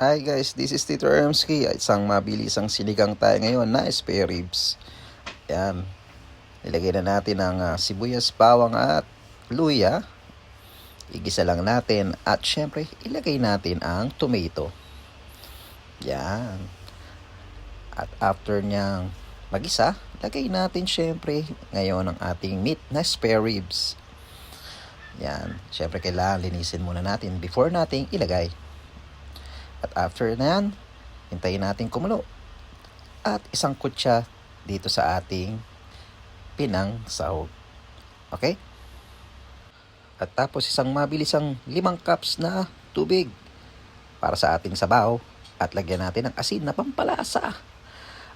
Hi guys, this is Tito Ermski. Isang mabilisang sinigang tayo ngayon na spare ribs. Yan. Nilagay na natin ang sibuyas, bawang at luya. Igisa lang natin at syempre ilagay natin ang tomato. Yan. At after niyang magisa, lagay natin syempre ngayon ang ating meat na spare ribs. Yan. Syempre kailangan linisin muna natin before nating ilagay. At after na yan, hintayin natin kumulo. At isang kutsa dito sa ating pinang sahog. Okay? At tapos isang mabilisang 5 cups na tubig para sa ating sabaw. At lagyan natin ng asin na pampalasa.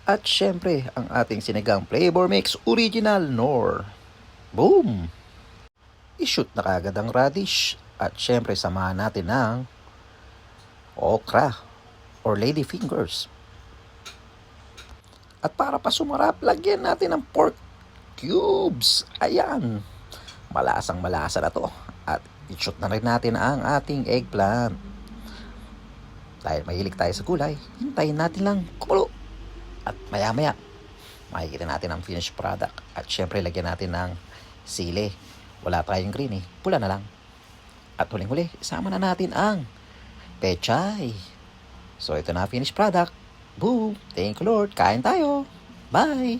At syempre, ang ating sinigang flavor mix original Knorr. Boom! I-shoot na kagad ang radish. At syempre, samahan natin ng okra or lady fingers. At para pa sumarap, lagyan natin ng pork cubes. Ayan. Malasang malasa na to. At i-shoot na rin natin ang ating eggplant. Dahil mahilig tayo sa gulay, hintayin natin lang kumulo. At maya-maya, makikita natin ang finished product. At syempre, lagyan natin ng sili. Wala tayong green eh. Pula na lang. At huling-huli, isama na natin ang pechay. So, ito na finished product. Boom! Thank you Lord. Kain tayo. Bye!